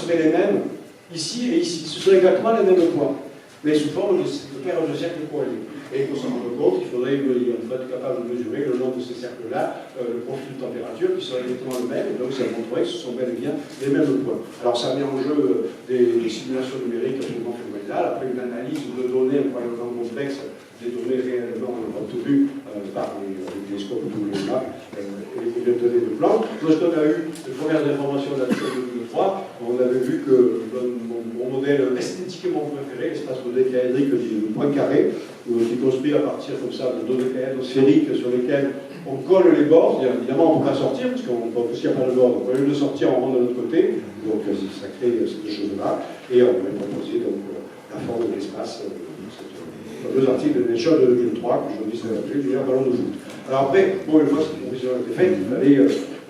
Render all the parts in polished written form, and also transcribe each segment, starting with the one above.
seraient les mêmes ici et ici. Ce seraient exactement les mêmes points, mais sous forme de paires de cercles corrélés. Et pour s'en rendre compte, il faudrait être capable de mesurer le long de ces cercles-là, le profil de température qui serait exactement le même, et donc ça montrerait que ce sont bel et bien les mêmes points. Alors ça met en jeu des simulations numériques absolument phénoménales, après une analyse de données incroyablement complexes, des données réellement obtenues par les télescopes WMAP et les données de Planck. Lorsqu'on a eu les premières informations de la de 2003, on avait vu que mon modèle esthétiquement préféré, l'espace dodécaédrique du point carré, qui est construit à partir comme ça de dodécaèdres sphériques sur lesquels on colle les bords. Évidemment, on ne peut pas sortir, parce qu'il n'y a pas de bord. Donc, au lieu de sortir, on rentre de l'autre côté. Donc, ça crée ces deux choses-là. Et on va proposer donc, la forme de l'espace. Deux articles de Nature de 2003, que aujourd'hui s'est appelé l'univers ballon de foot. Alors après, bon, une fois que cette proposition a été faite, il fallait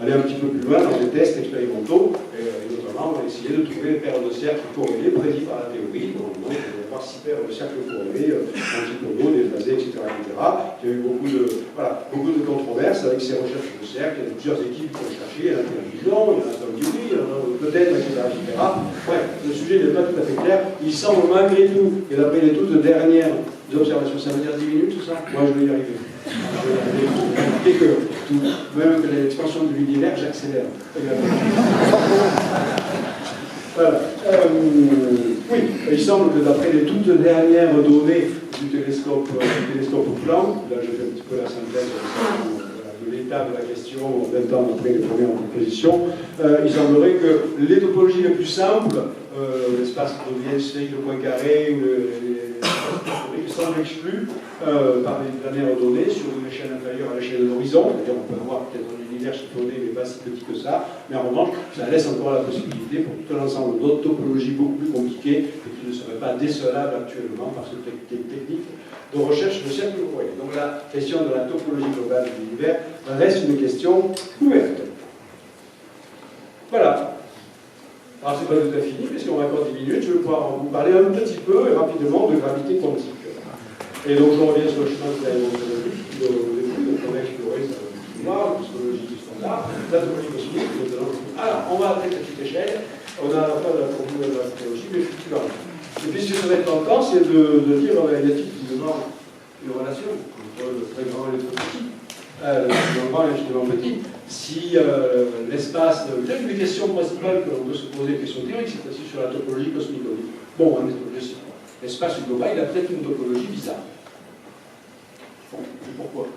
aller un petit peu plus loin dans des tests expérimentaux, et notamment on a essayé de trouver des paires de cercles corrélés prédits par la théorie. Donc, on va voir 6 paires de cercles corrélés, antipodos, déphasés, etc., etc. Il y a eu beaucoup de controverses avec ces recherches de cercles. Il y a plusieurs équipes qui ont cherché, il y en a qui ont dit non, il y en a qui ont dit oui, peut-être, etc., etc. Bref, le sujet n'est pas tout à fait clair. Il semble malgré tout, et d'après les toutes dernières observations, ça veut dire 10 minutes, tout ça? Moi, je vais y arriver. Et même que l'expansion de l'univers, j'accélère. Voilà. Oui, il semble que d'après les toutes dernières données du télescope Planck, là je fais un petit peu la synthèse de l'état de la question 20 ans après les premières propositions, il semblerait que les topologies les plus simples, l'espace de sphérique de point carré, semblent exclus par les dernières données sur une échelle inférieure à l'échelle de l'horizon, c'est-à-dire on peut avoir peut-être un univers chiffonné mais pas si petit que ça, mais en revanche ça laisse encore la possibilité pour tout un ensemble d'autres topologies beaucoup plus compliquées et qui ne seraient pas décelables actuellement par cette technique de recherche de cercle corrélé. Donc la question de la topologie globale de l'univers reste une question ouverte. Voilà. Alors c'est pas tout à fait fini, puisqu'on va encore 10 minutes, je vais pouvoir vous parler un petit peu et rapidement de gravité quantique. Et donc je reviens sur le chemin de l'aérotronologie, au début, donc on a exploré ça depuis la cosmologie du standard, la topologie cosmique, alors on va à très petite échelle, on a à la fois de la formule de la topologie, mais futurement. Et puis ce qui serait tentant, c'est de dire, y a-t-il une relation entre le très grand et le très petit, le grand et l'infiniment petit. Si l'espace, peut-être une des questions principales que l'on peut se poser, question théorique, c'est aussi sur la topologie cosmique. Bon, je sais pas. L'espace global, il a peut-être une topologie bizarre. Bon, et pourquoi?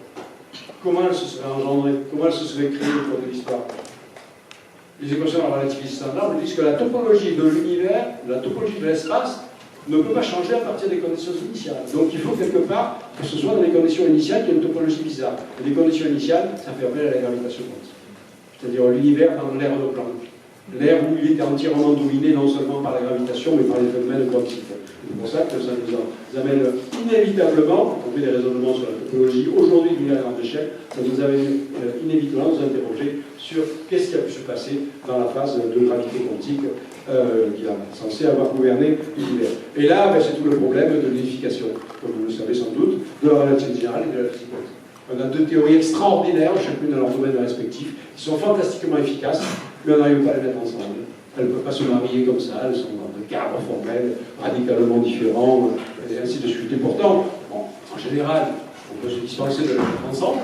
Comment elle se serait engendrée? Comment elle se serait créée au cours de l'histoire? Les équations de la relativité standard nous disent que la topologie de l'univers, la topologie de l'espace, ne peut pas changer à partir des conditions initiales. Donc il faut quelque part que ce soit dans les conditions initiales qu'il y ait une topologie bizarre. Et les conditions initiales, ça fait appel à la gravitation quantique. C'est-à-dire l'univers dans l'ère de Planck. L'ère où il était entièrement dominé non seulement par la gravitation, mais par les phénomènes quantiques. C'est pour ça que ça nous amène inévitablement, on fait des raisonnements sur la topologie aujourd'hui d'une grande échelle, ça nous amène inévitablement à nous interroger sur qu'est-ce qui a pu se passer dans la phase de gravité quantique qui est censée avoir gouverné l'univers. Et là, c'est tout le problème de l'unification, comme vous le savez sans doute, de la relativité générale et de la physique quantique. On a deux théories extraordinaires, chacune dans leur domaine respectif, qui sont fantastiquement efficaces, mais on n'arrive pas à les mettre ensemble. Elles ne peuvent pas se marier comme ça, elles sont dans des cadres formels radicalement différents, et ainsi de suite. Et pourtant, bon, en général, on peut se dispenser de les mettre ensemble,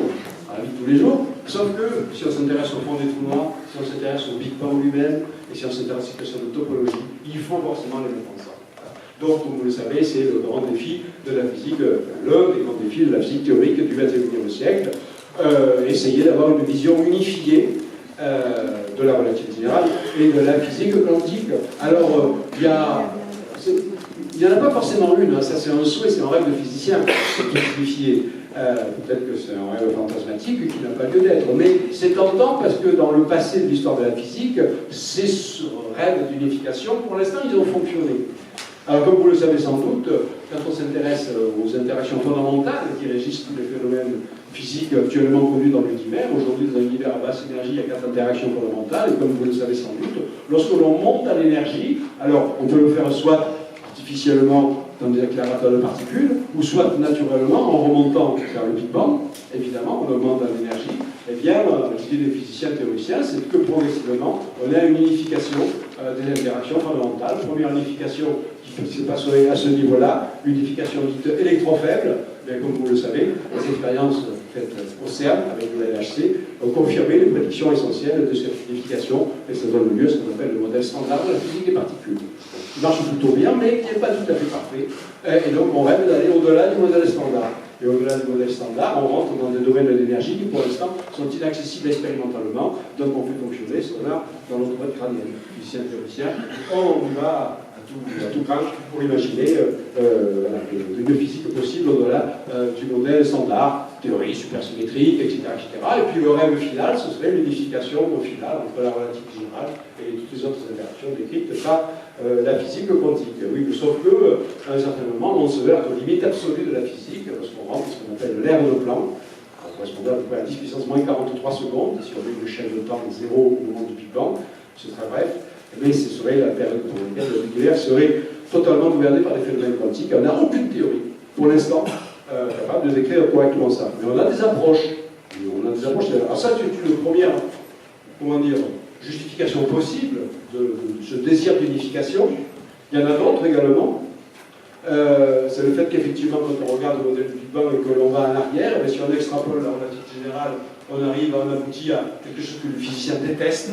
dans la vie de tous les jours, sauf que si on s'intéresse au fond des trous noirs, si on s'intéresse au Big Bang lui-même, et si on s'intéresse à la question de topologie, il faut forcément les mettre ensemble. Donc, comme vous le savez, c'est le grand défi de la physique, l'un des grands défis de la physique théorique du XXIe siècle, essayer d'avoir une vision unifiée de la relativité générale et de la physique quantique. Alors, il n'y en a pas forcément une, hein, ça c'est un souhait, c'est un rêve de physicien qui est unifié. Peut-être que c'est un rêve fantasmatique qui n'a pas lieu d'être, mais c'est tentant parce que dans le passé de l'histoire de la physique, ces rêves d'unification, pour l'instant, ils ont fonctionné. Alors, comme vous le savez sans doute, quand on s'intéresse aux interactions fondamentales qui régissent tous les phénomènes physiques actuellement connus dans l'univers, aujourd'hui, dans un univers à basse énergie, il y a 4 interactions fondamentales, et comme vous le savez sans doute, lorsque l'on monte à l'énergie, alors on peut le faire soit artificiellement dans des accélérateurs de particules, ou soit naturellement en remontant vers le Big Bang, évidemment, on augmente l'énergie, eh bien, l'idée des physiciens théoriciens, c'est que progressivement, on a une unification des interactions fondamentales. Première unification qui se passerait à ce niveau-là, unification dite électrofaible, mais comme vous le savez, les expériences faites au CERN avec le LHC ont confirmé les prédictions essentielles de cette unification, et ça donne lieu à ce qu'on appelle le modèle standard de la physique des particules. Qui marche plutôt bien, mais qui n'est pas tout à fait parfait. Et donc on rêve d'aller au-delà du modèle standard. Et au-delà du modèle standard, on rentre dans des domaines de l'énergie qui pour l'instant sont inaccessibles expérimentalement, donc on fait fonctionner ce qu'on a dans notre boîte crânienne. Physicien théoricien, on y va à tout craint pour imaginer une physique possible au-delà du modèle standard, théorie supersymétrique, etc., etc. Et puis le rêve final, ce serait l'unification finale entre la relativité générale et toutes les autres interactions décrites par la physique quantique. Oui, sauf que, à un certain moment, on se verra aux limites absolues de la physique, parce qu'on rentre dans ce qu'on appelle l'ère de Planck, correspondant à peu près à 10 puissance moins 43 secondes, si on met une échelle de temps de 0 au moment du Big Bang, c'est très bref, mais ce serait la période pour laquelle l'univers serait totalement gouverné par des phénomènes quantiques. On n'a aucune théorie, pour l'instant, capable de décrire correctement ça. Mais on a des approches. Alors ça, c'est une première, comment dire, justification possible de ce désir d'unification. Il y en a d'autres également. C'est le fait qu'effectivement, quand on regarde le modèle du Big Bang et que l'on va en arrière, si on extrapole la relativité générale, on aboutit à quelque chose que le physicien déteste.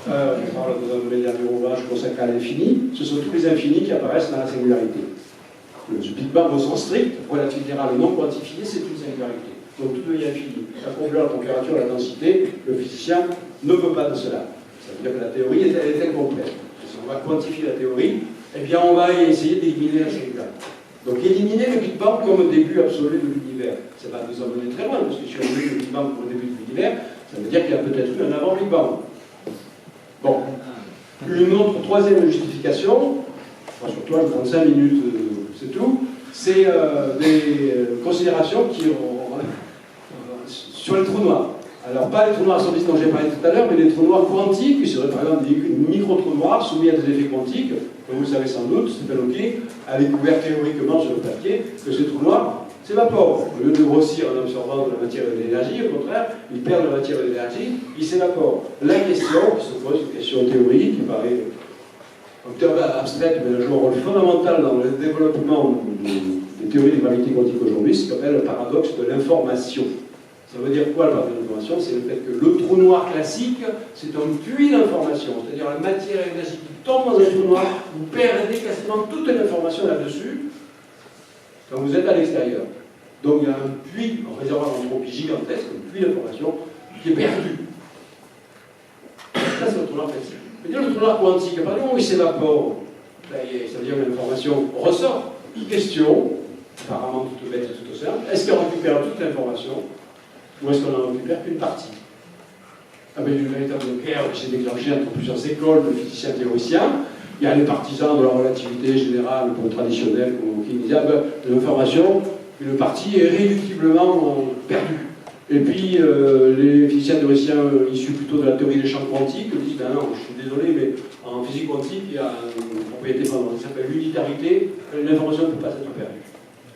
On parle dans un domaine d'ouvrage consacré à l'infini. Ce sont tous les infinis qui apparaissent dans la singularité. Le Big Bang au sens strict, relativité générale non quantifiée, c'est une singularité. Donc tout devient infini. La profondeur, la température, la densité, le physicien ne veut pas de cela. Ça veut dire que la théorie est incomplète. Si on va quantifier la théorie, eh bien on va essayer d'éliminer la singularité. Donc éliminer le Big Bang comme début absolu de l'univers. Ça va nous emmener très loin, parce que si on met le Big Bang comme début de l'univers, ça veut dire qu'il y a peut-être eu un avant Big Bang. Bon. Une autre, troisième justification, sur toi, je prends 5 minutes, c'est tout, c'est des considérations qui ont sur les trous noirs. Alors, pas les trous noirs sur dont j'ai parlé tout à l'heure, mais les trous noirs quantiques, qui seraient par exemple des micro-trous noirs soumis à des effets quantiques, comme vous le savez sans doute, Stephen Hawking a découvert théoriquement sur le papier que ces trous noirs s'évaporent. Au lieu de grossir en absorbant de la matière et de l'énergie, au contraire, ils perdent de la matière et de l'énergie, ils s'évaporent. La question qui se pose, une question théorique qui paraît un peu abstraite, mais elle joue un rôle fondamental dans le développement des théories de gravité quantique aujourd'hui, c'est ce qu'on appelle le paradoxe de l'information. Ça veut dire quoi le paradoxe de l'information? C'est le fait que le trou noir classique, c'est un puits d'information, c'est-à-dire la matière et l'énergie qui tombe dans un trou noir, vous perdez quasiment toute l'information là-dessus quand vous êtes à l'extérieur. Donc il y a un puits, un réservoir d'entropie gigantesque, un puits d'information qui est perdu. Ça, c'est le trou noir classique. C'est-à-dire le trou noir quantique, à partir du moment où il s'évapore, ça veut dire que l'information ressort. Question, apparemment toute bête et toute simple, est-ce qu'on récupère toute l'information ou est-ce qu'on en récupère qu'une partie? Avec une véritable guerre qui s'est déclenchée entre plusieurs écoles de physiciens théoriciens. Il y a les partisans de la relativité générale, pour le traditionnel, qui disent l'information, une partie est réductiblement perdue. Et puis, les physiciens théoriciens issus plutôt de la théorie des champs quantiques disent ben non, je suis désolé, mais en physique quantique, il y a une propriété fondamentale qui s'appelle l'unitarité, l'information ne peut pas être perdue.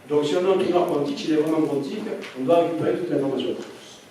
Donc, si on a un trou noir quantique, s'il est vraiment quantique, on doit récupérer toute l'information.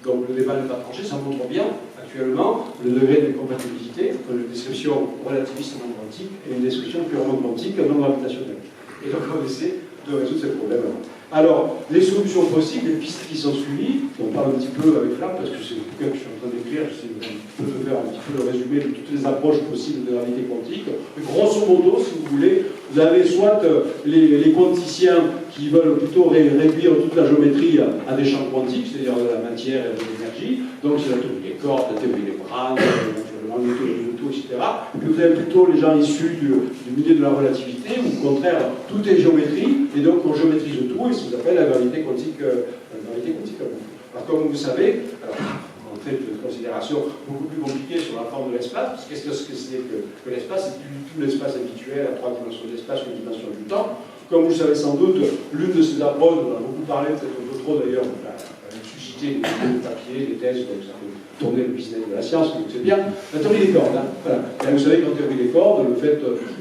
Donc, le débat n'est pas tranché, ça montre bien, actuellement, le degré de compatibilité entre une description relativiste non quantique et une description purement quantique non gravitationnelle. Et donc, on essaie de résoudre ces problèmes. Alors, les solutions possibles, les pistes qui sont suivies, on parle un petit peu avec Flamme, parce que c'est le bouquin que je suis en train d'écrire, j'essaie de faire un petit peu le résumé de toutes les approches possibles de la gravité quantique. Mais grosso modo, si vous voulez, vous avez soit les quanticiens qui veulent plutôt réduire toute la géométrie à des champs quantiques, c'est-à-dire de la matière et de l'énergie, donc c'est la théorie des cordes, la théorie des brins, éventuellement le tout, etc. Et puis vous avez plutôt les gens issus du milieu de la relativité, où au contraire, tout est géométrie, et donc on géométrise tout, et ça s'appelle la gravité quantique. Alors comme vous savez, on fait une considération beaucoup plus compliquée sur la forme de l'espace, parce qu'est-ce que c'est que l'espace? C'est plus du tout l'espace habituel à 3 dimensions d'espace ou une dimension du temps. Comme vous le savez sans doute, l'une de ces approches, on a beaucoup parlé, peut-être un peu trop d'ailleurs, a suscité des papiers, des thèses, donc ça peut tourner le business de la science, donc c'est bien. La théorie des cordes, voilà. Et vous savez qu'en théorie des cordes, le fait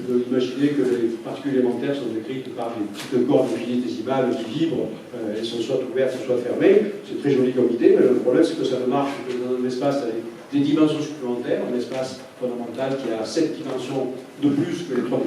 d'imaginer que les particules élémentaires sont décrites par des petites cordes infinitésimales qui vibrent, elles sont soit ouvertes, soit fermées, c'est très joli comme idée, mais le problème c'est que ça ne marche que dans un espace avec des dimensions supplémentaires, un espace fondamentale qui a 7 dimensions de plus que les 3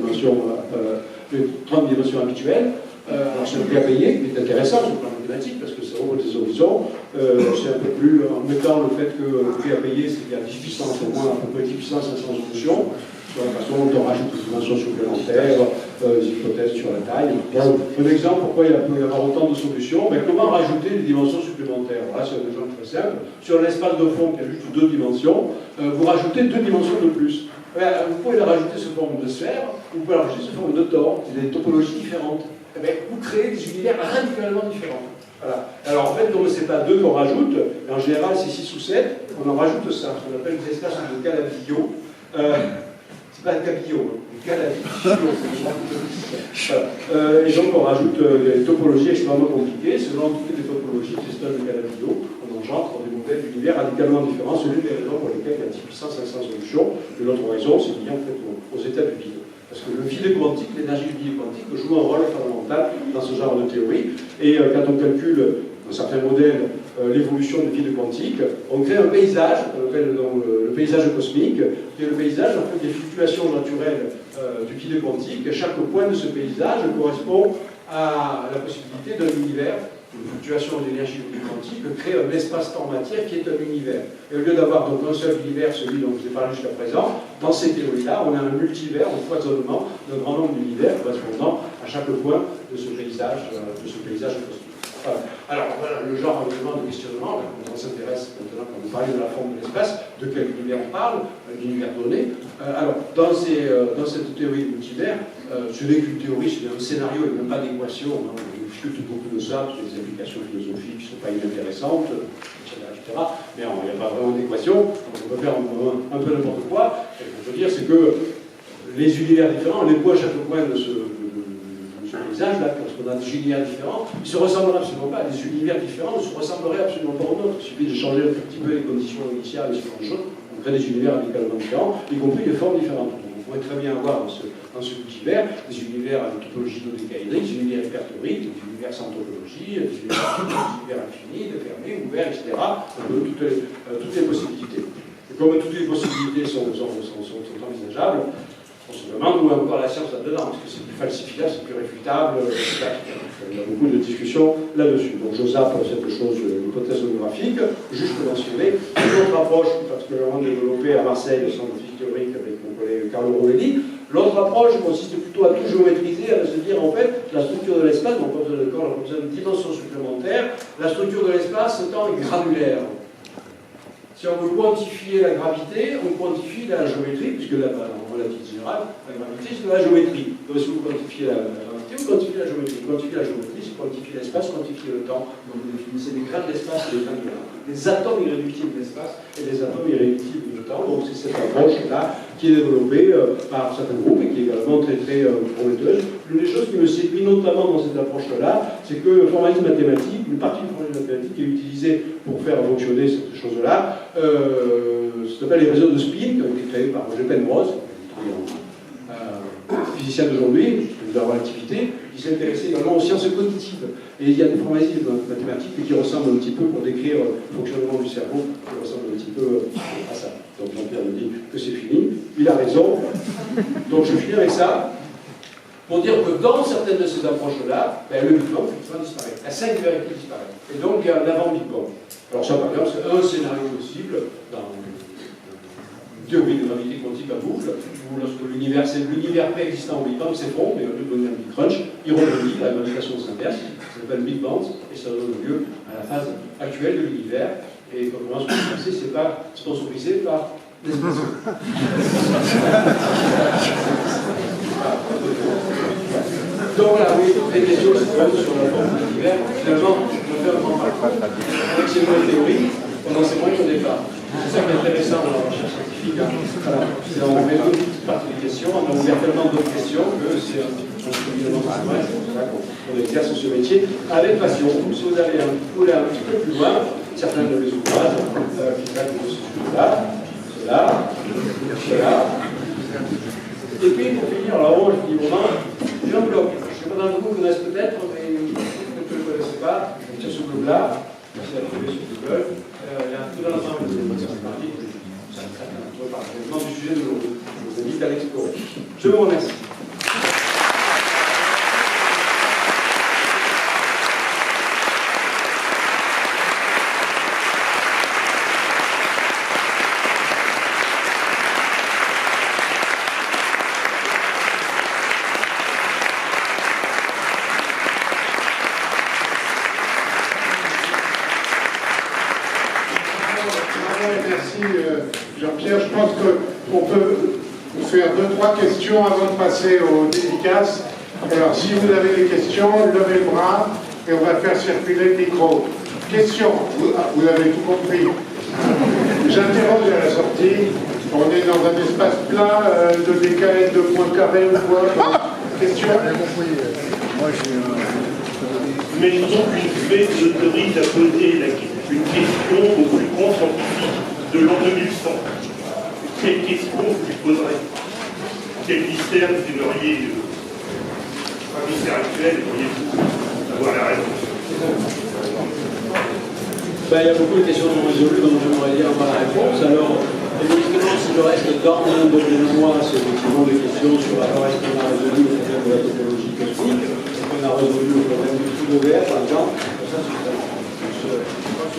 dimensions habituelles. Alors c'est un prix à payer, qui est intéressant sur le plan mathématique, parce que ça ouvre des horizons. C'est un peu plus, en mettant le fait que le prix à payer, c'est qu'il y a 10 puissance, au moins à peu près 10 puissance 500 solutions, sur la façon dont on rajoute des dimensions supplémentaires, des hypothèses sur la taille. Un exemple, pourquoi il peut y avoir autant de solutions, mais comment rajouter des dimensions supplémentaires? Voilà, c'est un exemple très simple. Sur l'espace de fond qui a juste 2 dimensions, vous rajoutez 2 dimensions de plus. Vous pouvez la rajouter sous forme de sphère, vous pouvez la rajouter sous forme de tore, c'est des topologies différentes. Vous créez des univers radicalement différents. Voilà. Alors en fait, comme ce n'est pas 2 qu'on rajoute, en général c'est 6 ou 7, on en rajoute ça, ce qu'on appelle des espaces de Calabi-Yau. C'est pas un Cabillaud, un Calabi-Yau. Et donc on rajoute des topologies extrêmement compliquées, selon toutes les topologies des espaces de Calabi-Yau, on engendre des modèles d'univers radicalement différents. C'est l'une des raisons pour lesquelles il y a 10 puissance 500 solutions. Et l'autre raison, c'est lié en fait aux états du vide. Parce que le vide quantique, l'énergie du vide quantique joue un rôle fondamental dans ce genre de théorie. Et quand on calcule dans certains modèles l'évolution du vide quantique, on crée un paysage, qu'on appelle le paysage cosmique, qui est le paysage en fait, des fluctuations naturelles du vide quantique. Chaque point de ce paysage correspond à la possibilité d'un univers. Une fluctuation de l'énergie du vide quantique crée un espace-temps-matière qui est un univers. Et au lieu d'avoir donc un seul univers, celui dont je vous ai parlé jusqu'à présent, dans ces théories-là, on a un multivers, un foisonnement d'un grand nombre d'univers correspondant à chaque point de ce paysage cosmique. Alors, voilà le genre évidemment de questionnement, quand on s'intéresse maintenant, quand vous parlez de la forme de l'espace, de quel univers on parle, d'univers donné. Alors, dans cette théorie multivers, ce n'est qu'une théorie, c'est un scénario, il n'y a même pas d'équation, on discute beaucoup de ça, toutes les applications philosophiques qui ne sont pas inintéressantes, etc. Mais il n'y a pas vraiment d'équation, on peut faire un peu n'importe quoi. Et ce que je veux dire, c'est que les univers différents, les points, chaque point de ce paysage, là, parce qu'on a des univers différents, ils ne se ressemblent absolument pas. Les univers différents ne se ressembleraient absolument pas aux nôtres. Il suffit de changer un petit peu les conditions initiales et ce genre de choses, on crée des univers radicalement différents, y compris des formes différentes. Donc, on pourrait très bien avoir dans ce multivers des univers avec topologie dodécaédrique, des univers hyperthéoriques, des univers sans topologie, des univers infinis, des fermés, ouverts, etc. Toutes les possibilités. Et comme toutes les possibilités sont envisageables, on se demande où est encore la science là-dedans, parce que c'est plus falsifiable, c'est plus réfutable, etc. Il y a beaucoup de discussions là-dessus. Donc je zappe cette chose, l'hypothèse holographique, juste pour mentionner une autre approche, parce que l'on a développé à Marseille le centre de physique théorique avec mon collègue Carlo Rovelli. L'autre approche consiste plutôt à tout géométriser, à se dire en fait la structure de l'espace, on n'a pas besoin de corps, on n'a pas besoin de dimensions supplémentaires, la structure de l'espace étant granulaire. Si on veut quantifier la gravité, on quantifie la géométrie, puisque là, en relativité générale, la gravité, c'est de la géométrie. Donc si vous quantifiez la gravité, vous quantifiez la géométrie. Vous quantifiez la géométrie, c'est quantifier l'espace, quantifier le temps. Donc vous définissez des grains de l'espace et des grains de temps. Des atomes irréductibles de l'espace et des atomes irréductibles du temps. Donc c'est cette approche-là qui est développée par certains groupes et qui est également très très prometteuse. L'une des choses qui me séduit notamment dans cette approche-là, c'est que le formalisme mathématique, une partie du formalisme mathématique est utilisée pour faire fonctionner cette chose-là. Ça s'appelle les réseaux de spin, qui ont été créés par Roger Penrose, physicien d'aujourd'hui, de la relativité, qui s'est intéressé également aux sciences cognitives. Et il y a des formalismes mathématiques qui ressemblent un petit peu, pour décrire le fonctionnement du cerveau, qui ressemblent un petit peu à ça. Donc Jean-Pierre me dit que c'est fini. Il a raison. Donc je finis avec ça, pour dire que dans certaines de ces approches-là, le Big Bang effectivement disparaît. La singularité disparaît. Et donc il y a un avant-Big Bang. Alors ça, par exemple, c'est un scénario possible dans une théorie de gravité quantique à boucle, où lorsque l'univers préexistant au Big Bang s'effondre, et au lieu de donner un Big Crunch, il rebondit, la gravitation s'inverse, ça s'appelle Big Bang, et ça donne lieu à la phase actuelle de l'univers. Et comme on se penser, c'est pas sponsorisé par l'espace. Donc voilà, oui, les questions se posent sur la forme de l'univers. Finalement, je vais faire un grand parcours avec ces nouvelles théories, on n'en sait moins qu'au départ. C'est ça qui est intéressant dans la recherche scientifique. Voilà. On met toute petite partie des questions, on a ouvert tellement d'autres questions que c'est un petit peu on exerce ce métier avec passion. Si vous allez un petit peu plus loin, certains de mes ouvrages qui traitent de ce sujet-là, cela. Et puis pour finir, là-haut, je dis moment, j'ai un blog. Je ne sais pas d'entre vous connaissent peut-être, mais peut-être que vous ne connaissez pas. Sur ce blog-là, c'est la trouver sur Google. Il y a tout dans l'ensemble de cette partie. On reparle également du sujet de l'eau. Je vous invite à l'explorer. Je vous remercie. Merci Jean-Pierre. Je pense qu'on peut faire 2-3 questions avant de passer aux dédicaces. Alors si vous avez des questions, levez le bras et on va faire circuler le micro. Questions, vous avez tout compris. J'interroge à la sortie. On est dans un espace plat de décalé de points carrés ou quoi. Question. Mais donc une fée nous autorise à poser une question au plus grand scientifique de l'an 2100. Quelle question vous lui poserez? Quel mystère vous aimeriez, un mystère actuel, aimeriez-vous avoir la réponse? Ben, il y a beaucoup de questions non résolues dont j'aimerais dire la réponse. Alors, évidemment, si je reste dans mon domaine de moi, c'est effectivement des questions sur la est-ce qu'on a résolu le problème de la topologie cosmique, est-ce qu'on a résolu le problème du trou de verre, par exemple. Ça, je pense que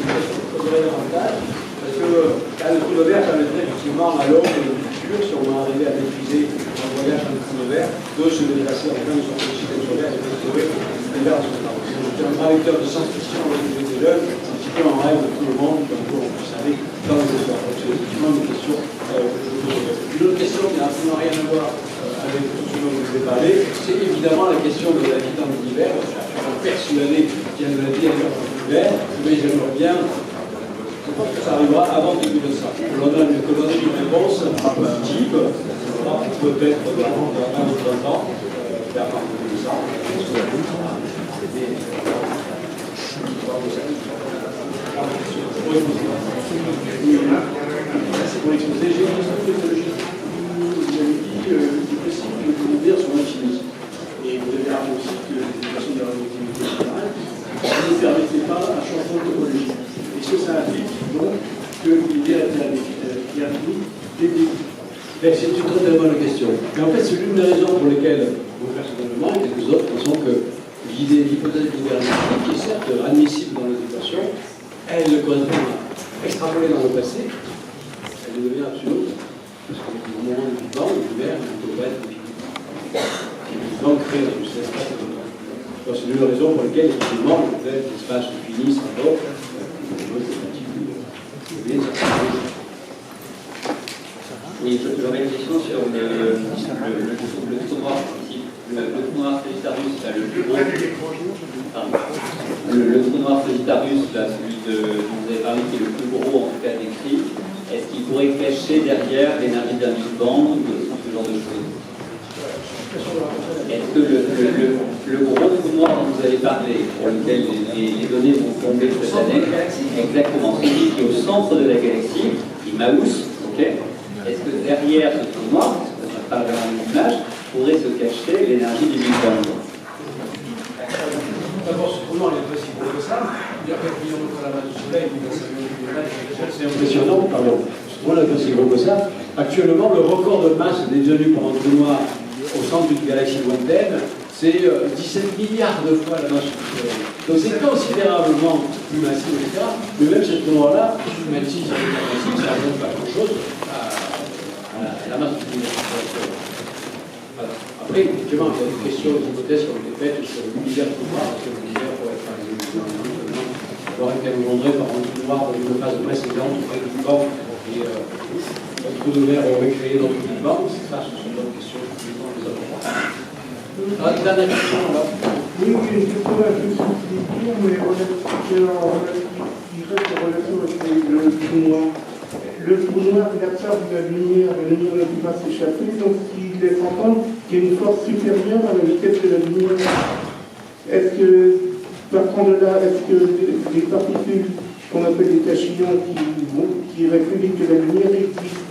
c'est poserait davantage, parce que là, le trou de verre permettrait effectivement à l'homme et au futur, si on va arriver à maîtriser un voyage dans le trou de verre, de se déplacer en plein de son système solaire et de trouver des verres à son temps. C'est un traducteur de science-fiction avec des jeunes, en rêve de tout le monde, comme vous savez, dans les histoires. Donc c'est effectivement une question que je vous pose. Une autre question qui n'a absolument rien à voir avec tout ce dont je vous ai parlé, c'est évidemment la question de la vie dans l'univers. Je suis absolument persuadé qu'il y a de la vie ailleurs dans l'univers, mais j'aimerais bien, je pense que ça arrivera avant le début de ça. Que l'on donne une réponse positive, peut-être dans un ou deux ans, vers la fin de ça. C'est pour l'exposer. J'ai une question d'écologie. Vous avez dit qu'il est possible que l'univers soit infini. Et vous avez rappelé aussi que les équations de la relativité générale ne permettaient pas un changement de topologie. Est-ce que ça implique donc que l'univers est infini dès le début? C'est une très bonne question. Mais en fait, c'est l'une des raisons pour lesquelles, moi personnellement et quelques autres, pensons que l'hypothèse de l'univers infini, qui est certes admissible dans les équations, elle correspond à extrapoler dans le passé, elle devient absurde, parce qu'au moment du temps, l'univers ne peut pas être infini. Donc, créer un espace de temps. C'est l'une des raisons pour lesquelles, effectivement, peut-être l'espace fini sera mort, Oui, j'aurais une question sur le trou noir. Le trou noir Sagittarius, là, le plus gros. Le trou noir Sagittarius, là, celui dont vous avez parlé, qui est le plus gros en tout cas décrit, est-ce qu'il pourrait cacher derrière l'énergie d'un Big Bang ou ce genre de choses? Est-ce que le gros trou noir dont vous avez parlé, pour lequel les données vont tomber cette année, exactement, celui qui est au centre de la galaxie, Immaus, ok? Est-ce que derrière ce trou noir, parce que ça parle dans l'image, pourrait se cacher l'énergie du Big Bang? D'abord, ce trou noir est pas si gros que ça. Il y a 4 millions de fois la masse du Soleil, c'est impressionnant, pardon. Ce trou noir n'est pas si gros que ça. Actuellement, le record de masse détenu par un trou noir au centre d'une galaxie lointaine, c'est 17 milliards de fois la masse du Soleil. Donc c'est considérablement plus massif, etc. Mais même ce trou noir-là, même si ça ne donne pas grand-chose à la masse du Soleil. Voilà. Après, effectivement, il y a des questions, des hypothèses qui ont été faites sur l'univers trou noir, parce que l'univers pourrait être par exemple, aurait été engendré par un trou noir dans une phase précédente auprès du Big Bang, et un trou de verre aurait créé dans le Big Bang. Ça, ce sont des questions qui sont les autres. Dernière question, là. Oui, une question un peu subtil, mais qui reste en relation avec le trou noir. Le trou noir, il absorbe la lumière ne peut pas s'échapper, donc il laisse entendre qu'il y a une force supérieure à la vitesse de la lumière. Est-ce que, partant de là, est-ce que les particules qu'on appelle des tachyon qui iraient plus vite que la lumière existent?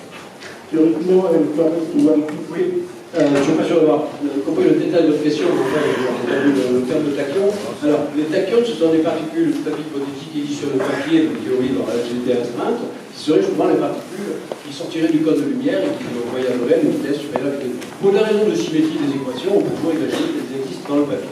Théoriquement, elles paraissent pouvoir exister. Je ne suis pas sûr d'avoir compris le détail de votre question, enfin, le terme de tachyon. Alors, les tachyons, ce sont des particules tout à fait hypothétiques issues sur le papier de théorie dans la relativité restreinte, qui seraient justement les particules qui sortiraient du code de lumière et qui voyageraient à une vitesse supérieure à la vitesse. Pour des raisons de symétrie des équations, on peut toujours imaginer qu'elles existent dans le papier,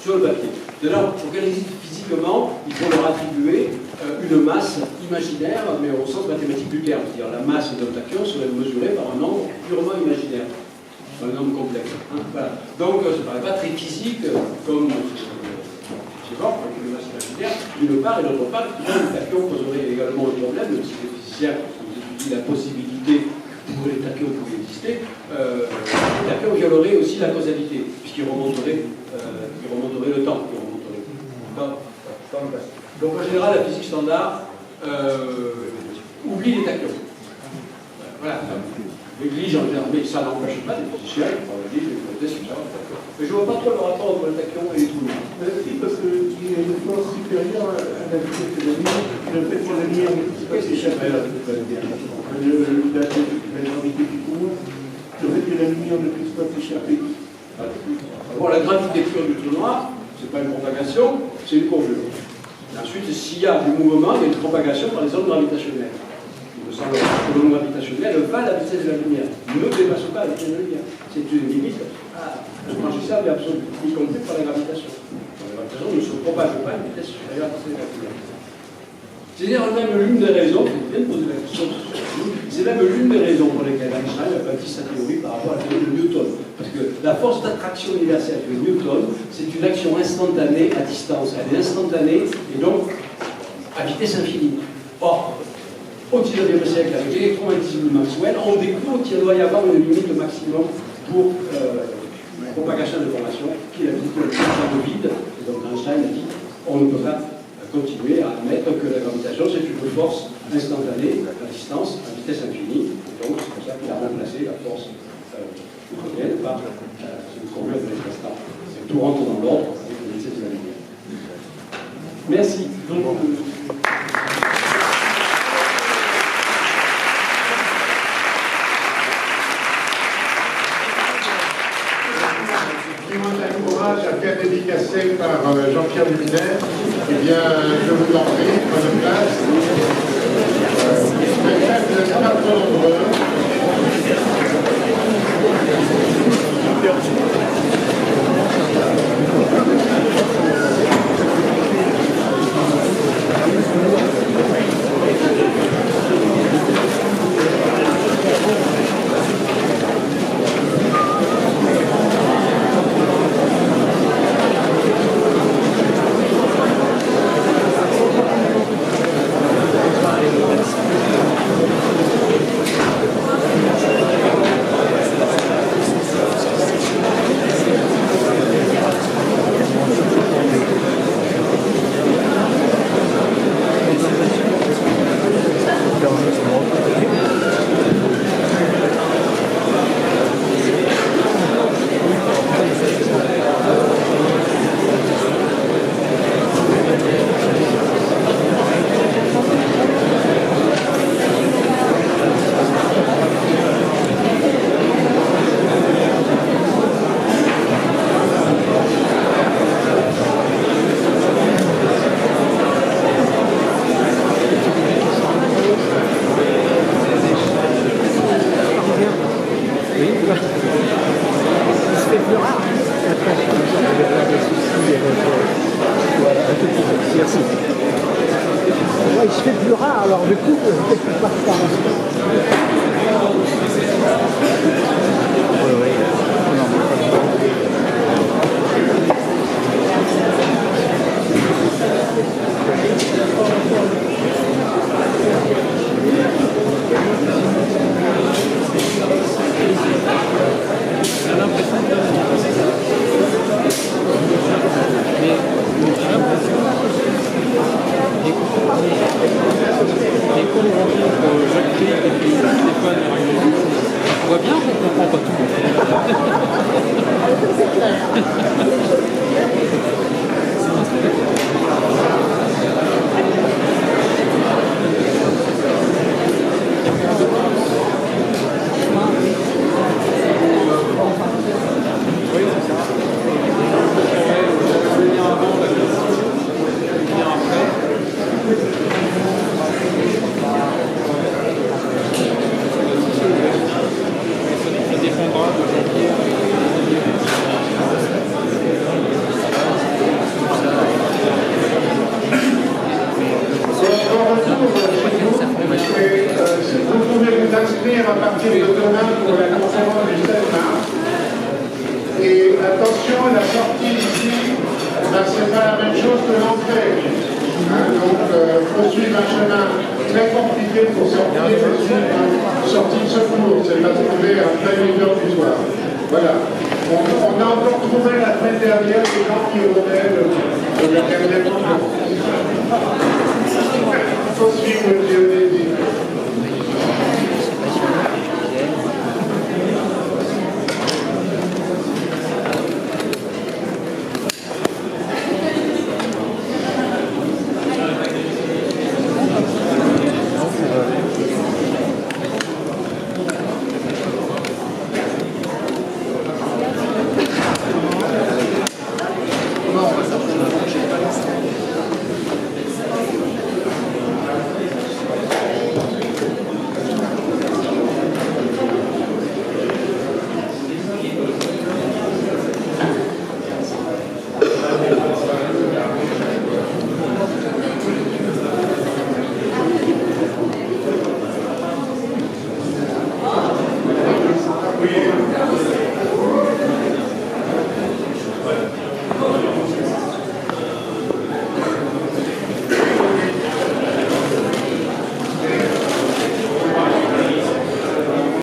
sur le papier. De là, pour qu'elles existent physiquement, il faut leur attribuer une masse imaginaire, mais au sens mathématique du terme. C'est-à-dire la masse d'un tachyon serait mesurée par un nombre purement imaginaire. Un nombre complexe. Hein, voilà. Donc, ça ne paraît pas très physique, comme c'est bon, avec une masse imaginaire, d'une part, et d'autre part, le tachyon poserait également un problème, même si les physiciens étudient la possibilité que les tachyons pouvaient exister, les tachyons violeraient aussi la causalité, puisqu'ils remonteraient le temps. Dans le passé. Donc, en général, la physique standard oublie les tachyons. Voilà. Néglige en général, mais ça n'empêche pas des physiciens qui négligent les hypothèses, etc. Mais je ne vois pas trop le rapport entre le tachyon et les trous noirs. Oui, parce qu'il y a une force supérieure à la vitesse de la lumière. Le fait que la lumière ne puisse pas s'échapper, la gravité du trou noir, le fait que la lumière ne puisse pas s'échapper. Bon, la gravité pure du trou noir, ce n'est pas une propagation, c'est une courbure. Et ensuite, s'il y a du mouvement, il y a une propagation par les ondes gravitationnelles. Il me semble que l'onde gravitationnelle va à la vitesse de la lumière, ne dépasse pas la vitesse de la lumière. C'est une limite infranchissable et absolue, y compris par la gravitation. La gravitation ne se propage pas à une vitesse supérieure à celle de la lumière. C'est même l'une des raisons, c'est même l'une des raisons pour lesquelles Einstein a bâti sa théorie par rapport à la théorie de Newton. Parce que la force d'attraction universelle de Newton, c'est une action instantanée à distance. Elle est instantanée et donc à vitesse infinie. Or, au XIXe siècle, avec l'électromagnétisme de Maxwell, on découvre qu'il doit y avoir une limite maximum pour la propagation de l'information, qui est la limite de vide. Et donc Einstein a dit on ne peut pas continuer à admettre que la gravitation, c'est une force instantanée à distance, à vitesse infinie. Et donc, c'est pour ça qu'il a remplacé la force newtonienne par une courbure de l'espace-temps. Tout rentre dans l'ordre avec la vitesse de la lumière. Merci. Donc, un courage à faire dédicacer par Jean-Pierre Luminaire. Eh bien, je vous en prie, prenez place. J'espère que vous n'êtes pas trop nombreux. On voit bien qu'on comprend attention, la sortie ici, ben, c'est pas la même chose que l'entrée. Hein, donc, il faut suivre un chemin très compliqué pour sortir, sortie de secours. C'est pas trouver un plein milieu du soir. Voilà. On a encore trouvé la semaine dernière des gens qui rôdaient le gardien. Il faut suivre Dieu.